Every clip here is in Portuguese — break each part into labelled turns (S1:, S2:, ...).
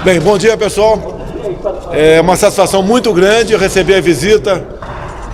S1: Bem, bom dia, pessoal. É uma satisfação muito grande receber a visita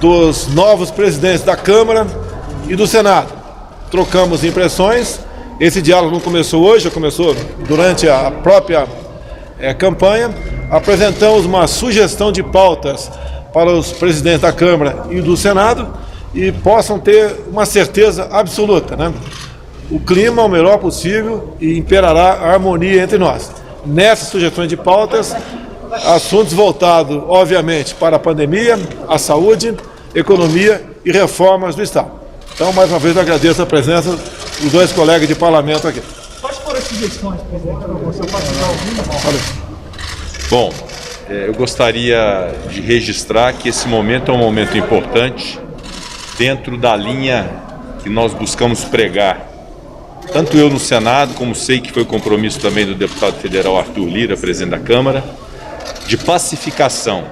S1: dos novos presidentes da Câmara e do Senado. Trocamos impressões. Esse diálogo não começou hoje, já começou durante a própria campanha. Apresentamos uma sugestão de pautas para os presidentes da Câmara e do Senado e possam ter uma certeza absoluta, né? O clima é o melhor possível e imperará a harmonia entre nós. Nessas sugestões de pautas, assuntos voltados, obviamente, para a pandemia, a saúde, economia e reformas do Estado. Então, mais uma vez, eu agradeço a presença dos dois colegas de parlamento aqui.
S2: Quais foram as sugestões, presidente, para você? Eu posso dar ouvindo?
S3: Bom, eu gostaria de registrar que esse momento é um momento importante dentro da linha que nós buscamos pregar. Tanto eu no Senado, como sei que foi o compromisso também do deputado federal Arthur Lira, presidente da Câmara, de pacificação,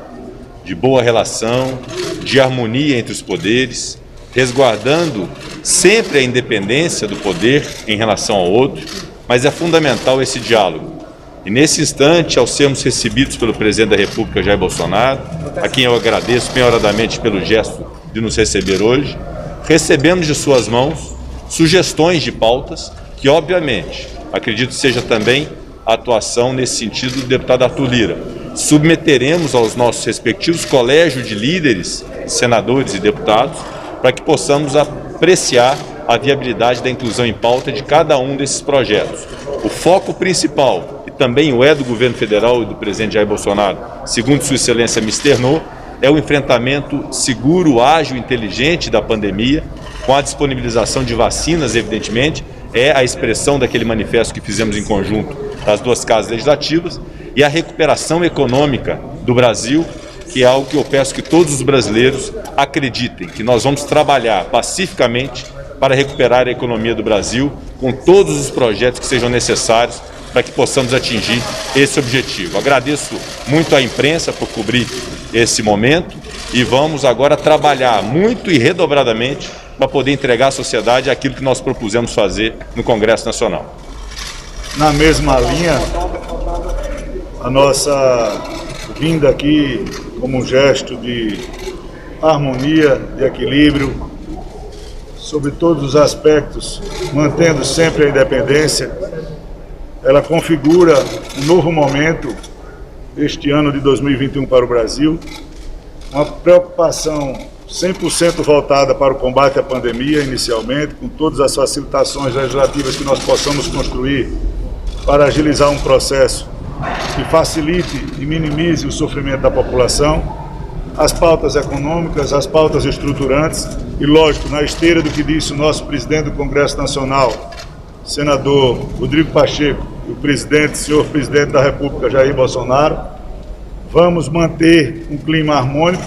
S3: de boa relação, de harmonia entre os poderes, resguardando sempre a independência do poder em relação ao outro, mas é fundamental esse diálogo. E nesse instante, ao sermos recebidos pelo presidente da República, Jair Bolsonaro, a quem eu agradeço penhoradamente pelo gesto de nos receber hoje, recebemos de suas mãos sugestões de pautas que, obviamente, acredito que seja também a atuação nesse sentido do deputado Arthur Lira. Submeteremos aos nossos respectivos colégios de líderes, senadores e deputados, para que possamos apreciar a viabilidade da inclusão em pauta de cada um desses projetos. O foco principal, e também o do governo federal e do presidente Jair Bolsonaro, segundo Sua Excelência me externou, é o enfrentamento seguro, ágil e inteligente da pandemia, com a disponibilização de vacinas, evidentemente, é a expressão daquele manifesto que fizemos em conjunto das duas casas legislativas, e a recuperação econômica do Brasil, que é algo que eu peço que todos os brasileiros acreditem, que nós vamos trabalhar pacificamente para recuperar a economia do Brasil, com todos os projetos que sejam necessários para que possamos atingir esse objetivo. Agradeço muito à imprensa por cobrir esse momento e vamos agora trabalhar muito e redobradamente para poder entregar à sociedade aquilo que nós propusemos fazer no Congresso Nacional.
S4: Na mesma linha, a nossa vinda aqui como um gesto de harmonia, de equilíbrio, sobre todos os aspectos, mantendo sempre a independência, ela configura um novo momento, este ano de 2021 para o Brasil, uma preocupação 100% voltada para o combate à pandemia, inicialmente, com todas as facilitações legislativas que nós possamos construir para agilizar um processo que facilite e minimize o sofrimento da população, as pautas econômicas, as pautas estruturantes e, lógico, na esteira do que disse o nosso presidente do Congresso Nacional, senador Rodrigo Pacheco, e o senhor presidente da República, Jair Bolsonaro, vamos manter um clima harmônico,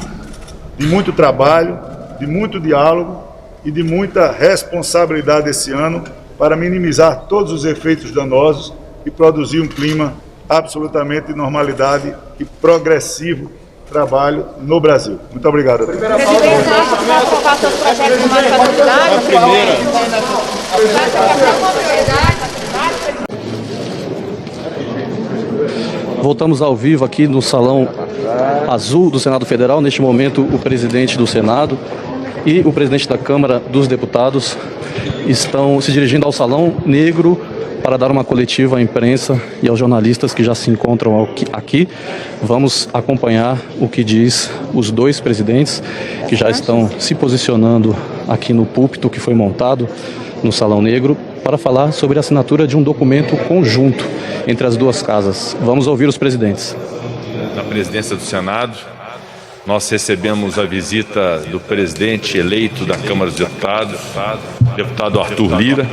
S4: de muito trabalho, de muito diálogo e de muita responsabilidade esse ano para minimizar todos os efeitos danosos e produzir um clima absolutamente de normalidade e progressivo trabalho no Brasil. Muito obrigado.
S5: Presidente, você acha que vai aprovar seus projetos com mais facilidade?
S6: Voltamos ao vivo aqui no Salão Azul do Senado Federal. Neste momento, o presidente do Senado e o presidente da Câmara dos Deputados estão se dirigindo ao Salão Negro para dar uma coletiva à imprensa e aos jornalistas que já se encontram aqui. Vamos acompanhar o que diz os dois presidentes que já estão se posicionando aqui no púlpito que foi montado no Salão Negro para falar sobre a assinatura de um documento conjunto entre as duas casas. Vamos ouvir os presidentes.
S3: Na presidência do Senado, nós recebemos a visita do presidente eleito da Câmara dos Deputados, deputado Arthur Lira,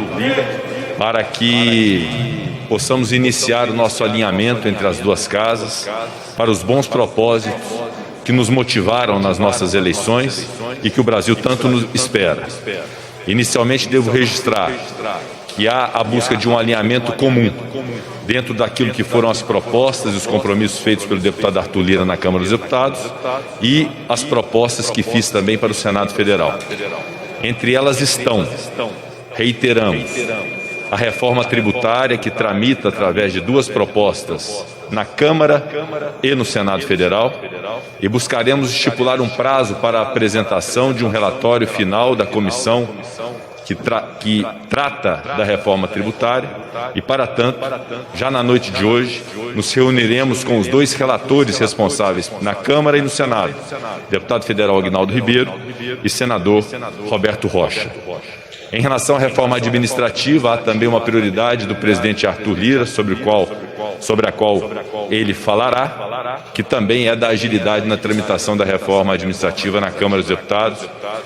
S3: para que possamos iniciar o nosso alinhamento entre as duas casas para os bons propósitos que nos motivaram nas nossas eleições e que o Brasil tanto nos espera. Inicialmente devo registrar que há a busca de um alinhamento comum dentro daquilo que foram as propostas e os compromissos feitos pelo deputado Arthur Lira na Câmara dos Deputados e as propostas que fiz também para o Senado Federal. Entre elas estão, reiteramos, a reforma tributária que tramita através de duas propostas na Câmara e no Senado Federal e buscaremos estipular um prazo para a apresentação de um relatório final da comissão que trata da reforma tributária e, para tanto, já na noite de hoje, nos reuniremos com os dois relatores responsáveis na Câmara e no Senado, deputado federal Aguinaldo Ribeiro e senador Roberto Rocha. Em relação à reforma administrativa, há também uma prioridade do presidente Arthur Lira, sobre a qual ele falará, que também é da agilidade na tramitação da reforma administrativa na Câmara dos Deputados,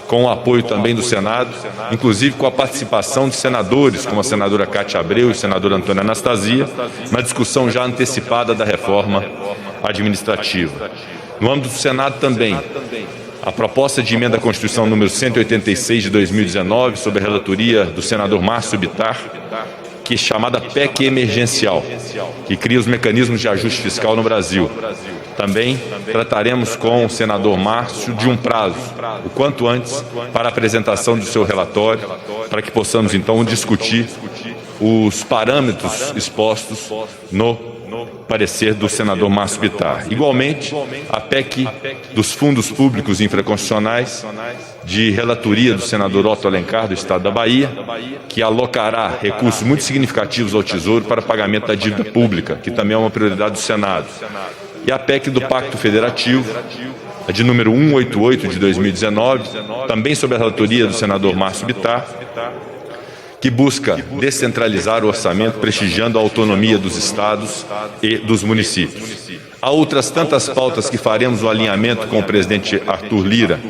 S3: com o apoio também do Senado, inclusive com a participação de senadores, como a senadora Cátia Abreu e o senador Antônio Anastasia, na discussão já antecipada da reforma administrativa. No âmbito do Senado também, a proposta de emenda à Constituição número 186 de 2019, sob a relatoria do senador Márcio Bittar, que é chamada PEC emergencial, que cria os mecanismos de ajuste fiscal no Brasil. Também trataremos com o senador Márcio de um prazo, o quanto antes, para a apresentação do seu relatório, para que possamos então discutir os parâmetros expostos no parecer do senador Márcio Bittar. Igualmente, a PEC dos fundos públicos infraconstitucionais, de relatoria do senador Otto Alencar, do Estado da Bahia, que alocará recursos muito significativos ao Tesouro para pagamento da dívida pública, que também é uma prioridade do Senado. E a PEC do Pacto Federativo, a de número 188 de 2019, também sob a relatoria do senador Márcio Bittar, que busca descentralizar o orçamento, prestigiando a autonomia dos estados e dos municípios. Há outras tantas pautas que faremos o alinhamento com o presidente Arthur Lira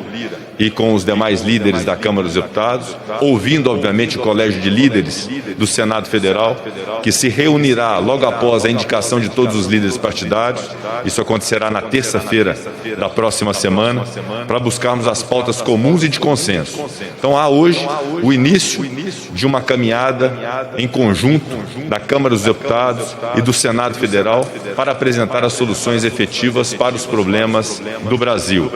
S3: e com os demais líderes da Câmara dos Deputados, ouvindo, obviamente, o Colégio de Líderes do Senado Federal, que se reunirá logo após a indicação de todos os líderes partidários. Isso acontecerá na terça-feira da próxima semana, para buscarmos as pautas comuns e de consenso. Então, há hoje o início de uma caminhada em conjunto da Câmara dos Deputados e do Senado Federal para apresentar as soluções efetivas para os problemas do Brasil.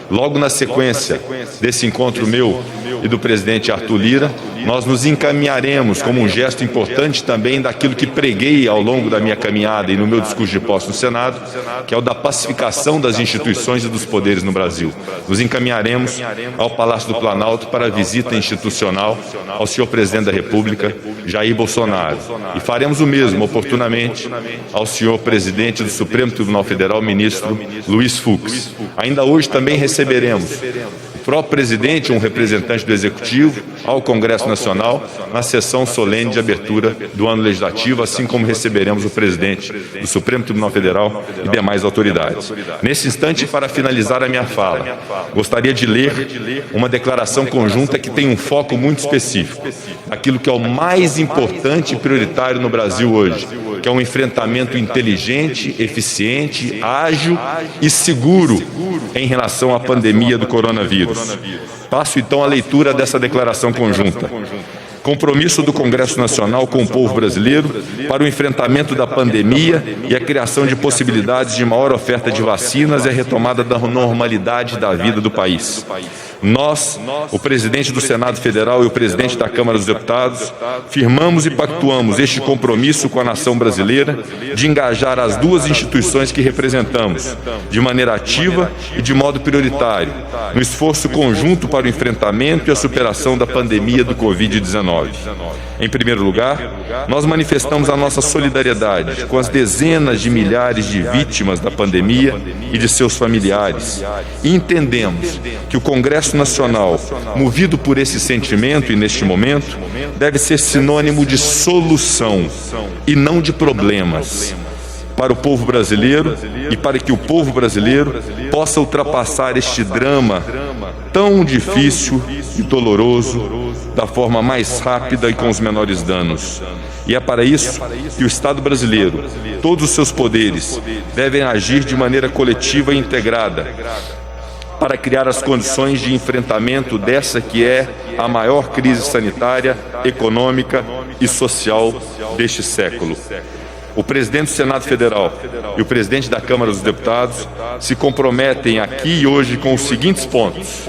S3: Logo na sequência desse encontro meu e do presidente Arthur Lira, nós nos encaminharemos como um gesto importante também daquilo que preguei ao longo da minha caminhada e no meu discurso de posse no Senado, que é o da pacificação das instituições e dos poderes no Brasil. Nos encaminharemos ao Palácio do Planalto para a visita institucional ao senhor presidente da República, Jair Bolsonaro. E faremos o mesmo, oportunamente, ao senhor presidente do Supremo Tribunal Federal, ministro Luiz Fux. Ainda hoje também receberemos o próprio presidente, um representante do Executivo, ao Congresso Nacional, na sessão solene de abertura do ano legislativo, assim como receberemos o presidente do Supremo Tribunal Federal e demais autoridades. Nesse instante, para finalizar a minha fala, gostaria de ler uma declaração conjunta que tem um foco muito específico, aquilo que é o mais importante e prioritário no Brasil hoje, que é um enfrentamento inteligente, eficiente, ágil e seguro em relação à pandemia do coronavírus. Passo então a leitura dessa declaração conjunta. Compromisso do Congresso Nacional com o povo brasileiro para o enfrentamento da pandemia e a criação de possibilidades de maior oferta de vacinas e a retomada da normalidade da vida do país. Nós, o presidente do Senado Federal e o presidente da Câmara dos Deputados, firmamos e pactuamos este compromisso com a nação brasileira de engajar as duas instituições que representamos, de maneira ativa e de modo prioritário, no esforço conjunto para o enfrentamento e a superação da pandemia do Covid-19. Em primeiro lugar, nós manifestamos a nossa solidariedade com as dezenas de milhares de vítimas da pandemia e de seus familiares. E entendemos que o Congresso Nacional, movido por esse sentimento e neste momento, deve ser sinônimo de solução e não de problemas para o povo brasileiro e para que o povo brasileiro possa ultrapassar este drama tão difícil e doloroso da forma mais rápida e com os menores danos. E é para isso que o Estado brasileiro, todos os seus poderes, devem agir de maneira coletiva e integrada para criar as condições de enfrentamento dessa que é a maior crise sanitária, econômica e social deste século. O presidente do Senado Federal e o presidente da Câmara dos Deputados se comprometem aqui e hoje com os seguintes pontos: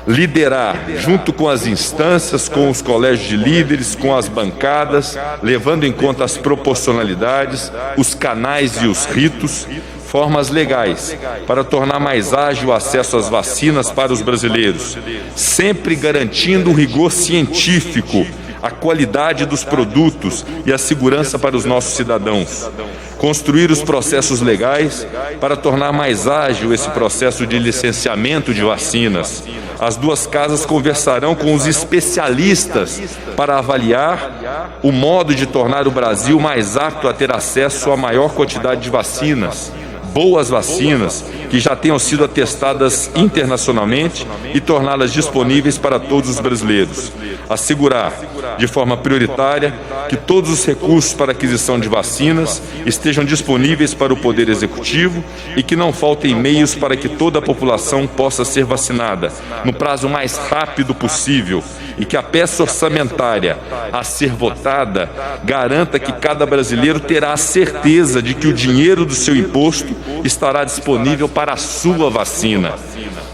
S3: liderar, junto com as instâncias, com os colégios de líderes, com as bancadas, levando em conta as proporcionalidades, os canais e os ritos, formas legais para tornar mais ágil o acesso às vacinas para os brasileiros, sempre garantindo o rigor científico, a qualidade dos produtos e a segurança para os nossos cidadãos. Construir os processos legais para tornar mais ágil esse processo de licenciamento de vacinas. As duas casas conversarão com os especialistas para avaliar o modo de tornar o Brasil mais apto a ter acesso à maior quantidade de vacinas. Boas vacinas que já tenham sido atestadas internacionalmente e torná-las disponíveis para todos os brasileiros. Assegurar, de forma prioritária, que todos os recursos para aquisição de vacinas estejam disponíveis para o Poder Executivo e que não faltem meios para que toda a população possa ser vacinada no prazo mais rápido possível e que a peça orçamentária a ser votada garanta que cada brasileiro terá a certeza de que o dinheiro do seu imposto estará disponível para a sua vacina.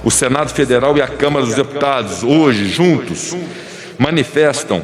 S3: O Senado Federal e a Câmara dos Deputados, hoje, juntos, manifestam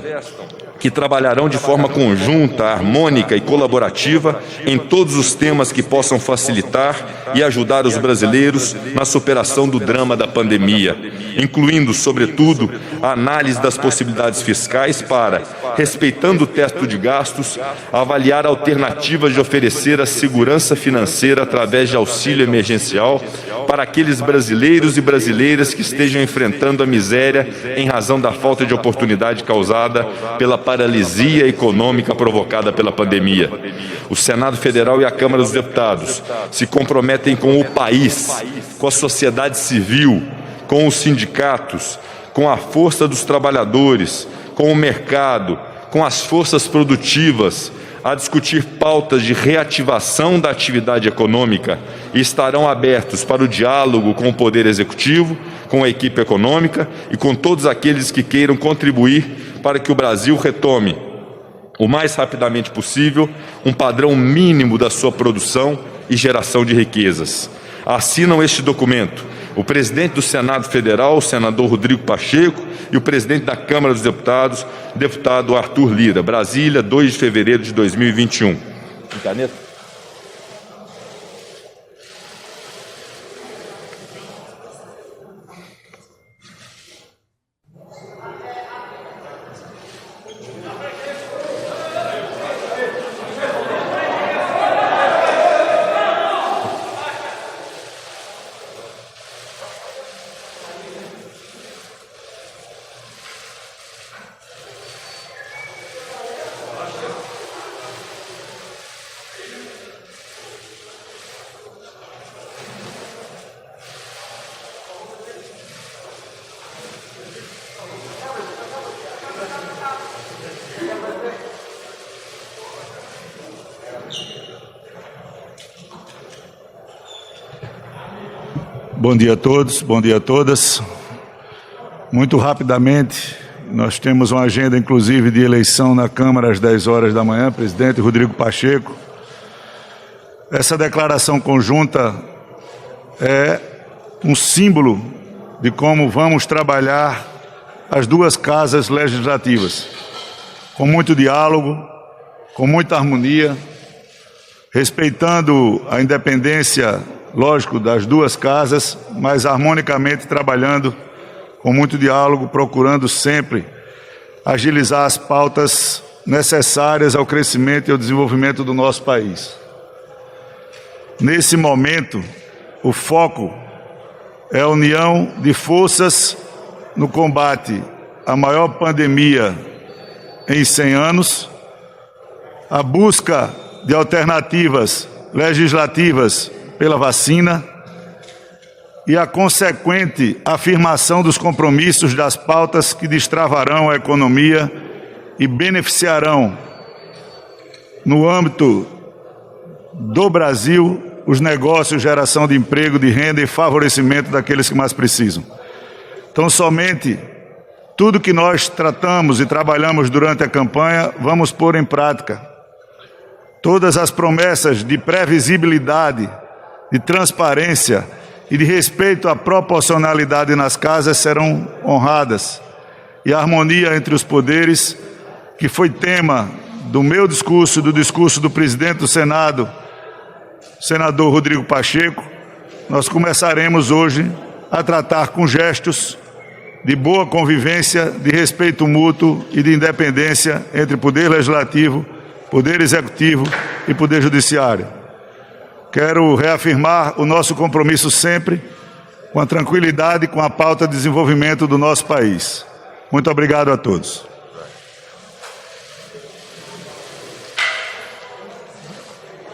S3: que trabalharão de forma conjunta, harmônica e colaborativa em todos os temas que possam facilitar e ajudar os brasileiros na superação do drama da pandemia, incluindo, sobretudo, a análise das possibilidades fiscais para, respeitando o teto de gastos, avaliar alternativas de oferecer a segurança financeira através de auxílio emergencial para aqueles brasileiros e brasileiras que estejam enfrentando a miséria em razão da falta de oportunidade causada pela paralisia econômica provocada pela pandemia. O Senado Federal e a Câmara dos Deputados se comprometem com o país, com a sociedade civil, com os sindicatos, com a força dos trabalhadores, com o mercado, com as forças produtivas, a discutir pautas de reativação da atividade econômica e estarão abertos para o diálogo com o Poder Executivo, com a equipe econômica e com todos aqueles que queiram contribuir para que o Brasil retome, o mais rapidamente possível, um padrão mínimo da sua produção e geração de riquezas. Assinam este documento o presidente do Senado Federal, o senador Rodrigo Pacheco, e o presidente da Câmara dos Deputados, deputado Arthur Lira. Brasília, 2 de fevereiro de 2021. Caneta.
S4: Bom dia a todos, bom dia a todas. Muito rapidamente, nós temos uma agenda, inclusive, de eleição na Câmara às 10 horas da manhã, presidente Rodrigo Pacheco. Essa declaração conjunta é um símbolo de como vamos trabalhar as duas casas legislativas, com muito diálogo, com muita harmonia, respeitando a independência, lógico, das duas casas, mas harmonicamente trabalhando com muito diálogo, procurando sempre agilizar as pautas necessárias ao crescimento e ao desenvolvimento do nosso país. Nesse momento, o foco é a união de forças no combate à maior pandemia em 100 anos, a busca de alternativas legislativas pela vacina e a consequente afirmação dos compromissos das pautas que destravarão a economia e beneficiarão, no âmbito do Brasil, os negócios, geração de emprego, de renda e favorecimento daqueles que mais precisam. Então, somente tudo que nós tratamos e trabalhamos durante a campanha, vamos pôr em prática. Todas as promessas de previsibilidade, de transparência e de respeito à proporcionalidade nas casas serão honradas, e a harmonia entre os poderes, que foi tema do meu discurso e do discurso do presidente do Senado, senador Rodrigo Pacheco, nós começaremos hoje a tratar com gestos de boa convivência, de respeito mútuo e de independência entre Poder Legislativo, Poder Executivo e Poder Judiciário. Quero reafirmar o nosso compromisso sempre com a tranquilidade e com a pauta de desenvolvimento do nosso país. Muito obrigado a todos.